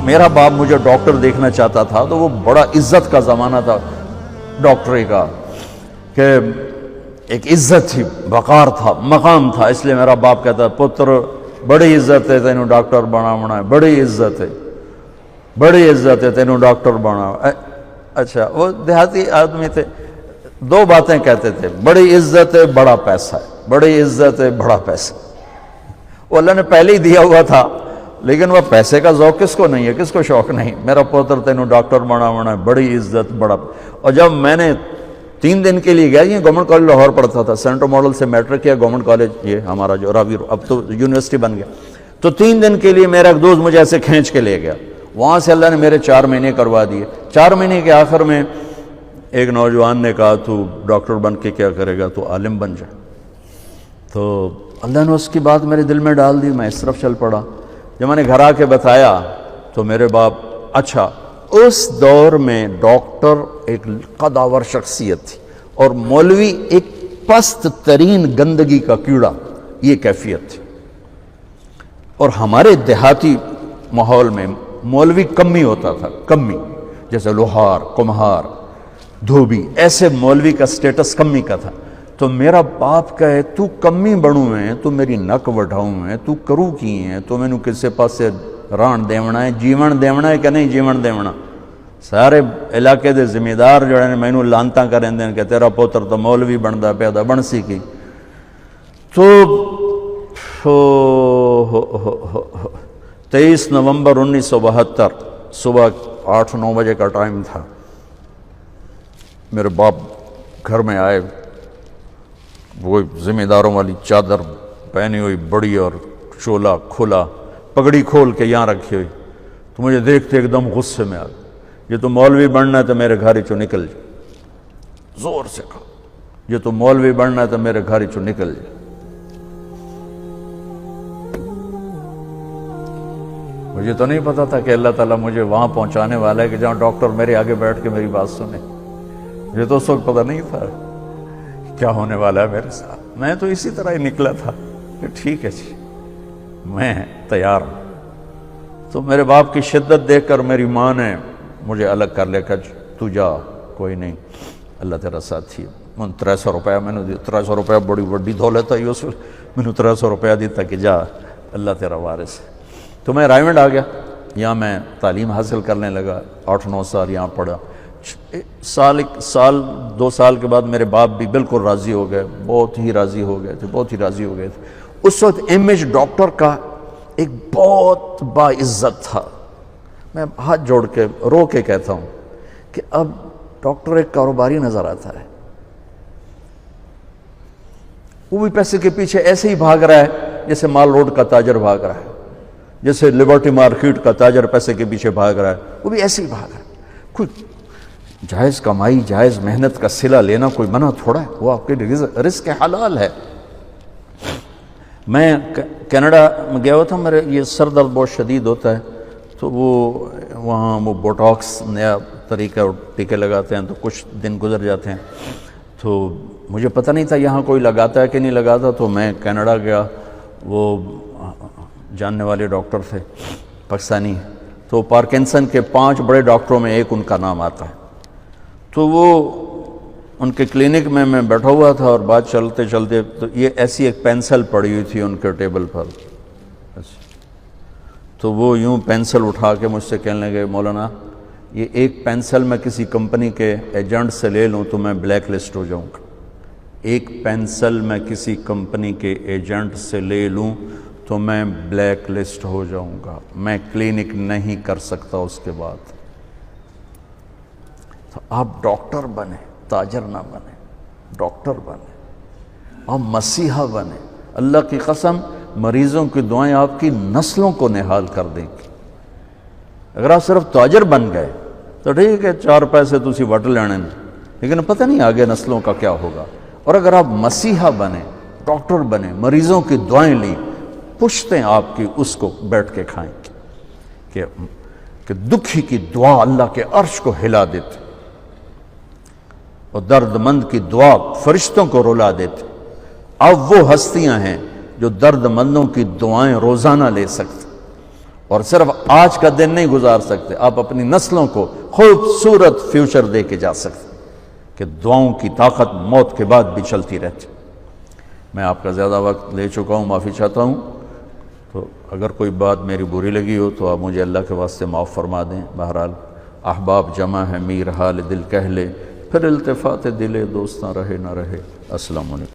میرا باپ مجھے ڈاکٹر دیکھنا چاہتا تھا تو وہ بڑا عزت کا زمانہ تھا ڈاکٹری کا، کہ ایک عزت تھی، وقار تھا، مقام تھا، اس لیے میرا باپ کہتا پتر بڑی عزت ہے تینوں ڈاکٹر بناونا ہے، بڑی عزت ہے، بڑی عزت ہے تینوں ڈاکٹر بنا۔ اچھا، وہ دیہاتی آدمی تھے، دو باتیں کہتے تھے، بڑی عزت ہے بڑا پیسہ ہے، بڑی عزت ہے بڑا پیسہ۔ وہ اللہ نے پہلے ہی دیا ہوا تھا، لیکن وہ پیسے کا ذوق کس کو نہیں ہے، کس کو شوق نہیں، میرا پوتر تینوں ڈاکٹر بناونا ہے، بڑی عزت بڑا۔ اور جب میں نے 3 دن کے لیے گیا، یہ گورنمنٹ کالج لاہور پڑھتا تھا، سینٹر ماڈل سے میٹرک کیا، گورنمنٹ کالج یہ ہمارا جو راوی اب تو یونیورسٹی بن گیا، تو 3 دن کے لیے میرا ایک دوست مجھے ایسے کھینچ کے لے گیا، وہاں سے اللہ نے میرے 4 مہینے کروا دیے۔ 4 مہینے کے آخر میں ایک نوجوان نے کہا تو ڈاکٹر بن کے کیا کرے گا، تو عالم بن جائے۔ تو اللہ نے اس کی بات میرے دل میں ڈال دی، میں اس طرف چل پڑا۔ جب میں نے گھر آ کے بتایا تو میرے باپ، اچھا اس دور میں ڈاکٹر ایک قداور شخصیت تھی اور مولوی ایک پست ترین گندگی کا کیڑا، یہ کیفیت تھی۔ اور ہمارے دیہاتی ماحول میں مولوی کمی ہوتا تھا، کمی، جیسے لوہار، کمہار، دھوبی، ایسے مولوی کا سٹیٹس کمی کا تھا۔ تو میرا باپ کہے تو کمی بڑوں ہیں، تو میری نک وڈھاؤں ہیں، تو کرو کی ہیں، تو مینوں کسے پاسے ران دیونا ہے، جیون دیونا ہے کہ نہیں جیون دیونا۔ سارے علاقے دے ذمہ دار جو ہیں مینوں لانتاں کریں دیں کہ تیرا پوتر تو مولوی بندا پیا دا، بن سی کی۔ تو 23 نومبر 1972 صبح 8-9 بجے کا ٹائم تھا، میرے باپ گھر میں آئے، وہ ذمہ داروں والی چادر پہنی ہوئی بڑی اور چولا کھلا، پگڑی کھول کے یہاں رکھی ہوئی، تو مجھے دیکھتے ایک دم غصے میں آ گیا، یہ تو مولوی بننا ہے تو میرے گھر چوں نکل جائے، زور سے کہا، یہ تو مولوی بننا ہے تو میرے گھر چوں نکل جائے۔ مجھے تو نہیں پتا تھا کہ اللہ تعالیٰ مجھے وہاں پہنچانے والا ہے کہ جہاں ڈاکٹر میرے آگے بیٹھ کے میری بات سنے۔ مجھے تو اس وقت پتا نہیں تھا کیا ہونے والا ہے میرے ساتھ، میں تو اسی طرح ہی نکلا تھا کہ ٹھیک ہے جی میں تیار ہوں۔ تو میرے باپ کی شدت دیکھ کر میری ماں نے مجھے الگ کر لیا کہ تو جا، کوئی نہیں، اللہ تیرا ساتھی ہے۔ من 300 روپیہ میں نے دیا، 300 روپیہ بڑی وڈی دولت ہے، اس میں نے 300 روپیہ دیتا کہ جا اللہ تیرا وارث ہے۔ تو میں رائے منڈ آ گیا، یہاں میں تعلیم حاصل کرنے لگا، 8-9 سال یہاں پڑھا۔ سال 2 سال کے بعد میرے باپ بھی بالکل راضی ہو گئے، بہت ہی راضی ہو گئے تھے، بہت ہی راضی ہو گئے تھے۔ اس وقت امیج ڈاکٹر کا ایک بہت باعزت تھا۔ میں ہاتھ جوڑ کے رو کے کہتا ہوں کہ اب ڈاکٹر ایک کاروباری نظر آتا ہے، وہ بھی پیسے کے پیچھے ایسے ہی بھاگ رہا ہے جیسے مال روڈ کا تاجر بھاگ رہا ہے، جیسے لبرٹی مارکیٹ کا تاجر پیسے کے پیچھے بھاگ رہا ہے، وہ بھی ایسے ہی بھاگ رہا ہے۔ کوئی جائز کمائی، جائز محنت کا صلہ لینا کوئی منع تھوڑا ہے، وہ آپ کے رزق حلال ہے۔ میں کینیڈا میں گیا ہوا تھا، میرے یہ سر درد بہت شدید ہوتا ہے، تو وہاں وہ بوٹاکس نیا طریقہ ٹیکے لگاتے ہیں، تو کچھ دن گزر جاتے ہیں، تو مجھے پتہ نہیں تھا یہاں کوئی لگاتا ہے کہ نہیں لگاتا۔ تو میں کینیڈا گیا، وہ جاننے والے ڈاکٹر تھے پاکستانی، تو پارکنسن کے 5 بڑے ڈاکٹروں میں ایک ان کا نام آتا ہے۔ تو وہ ان کے کلینک میں بیٹھا ہوا تھا اور بات چلتے چلتے تو یہ ایسی ایک پینسل پڑی ہوئی تھی ان کے ٹیبل پر، تو وہ یوں پینسل اٹھا کے مجھ سے کہنے لگے مولانا یہ ایک پینسل میں کسی کمپنی کے ایجنٹ سے لے لوں تو میں بلیک لسٹ ہو جاؤں گا، ایک پینسل میں کسی کمپنی کے ایجنٹ سے لے لوں تو میں بلیک لسٹ ہو جاؤں گا، میں کلینک نہیں کر سکتا اس کے بعد۔ تو آپ ڈاکٹر بنے، تاجر نہ بنے، ڈاکٹر بنے، آپ مسیحا بنے۔ اللہ کی قسم مریضوں کی دعائیں آپ کی نسلوں کو نہال کر دیں گی۔ اگر آپ صرف تاجر بن گئے تو ٹھیک ہے 4 پیسے تسی وٹ لینے، لیکن پتہ نہیں آگے نسلوں کا کیا ہوگا۔ اور اگر آپ مسیحا بنے، ڈاکٹر بنے، مریضوں کی دعائیں لیں، پشتیں آپ کی اس کو بیٹھ کے کھائیں گے کہ دکھی کی دعا اللہ کے عرش کو ہلا دیتے اور درد مند کی دعا فرشتوں کو رلا دیتے۔ اب وہ ہستیاں ہیں جو درد مندوں کی دعائیں روزانہ لے سکتے، اور صرف آج کا دن نہیں گزار سکتے، آپ اپنی نسلوں کو خوبصورت فیوچر دے کے جا سکتے کہ دعاؤں کی طاقت موت کے بعد بھی چلتی رہتی۔ میں آپ کا زیادہ وقت لے چکا ہوں، معافی چاہتا ہوں، تو اگر کوئی بات میری بری لگی ہو تو آپ مجھے اللہ کے واسطے معاف فرما دیں۔ بہرحال احباب جمع ہے، میر حال دل کہہ لے، پھر التفات دل دوست نہ رہے نہ رہے۔ السلام علیکم۔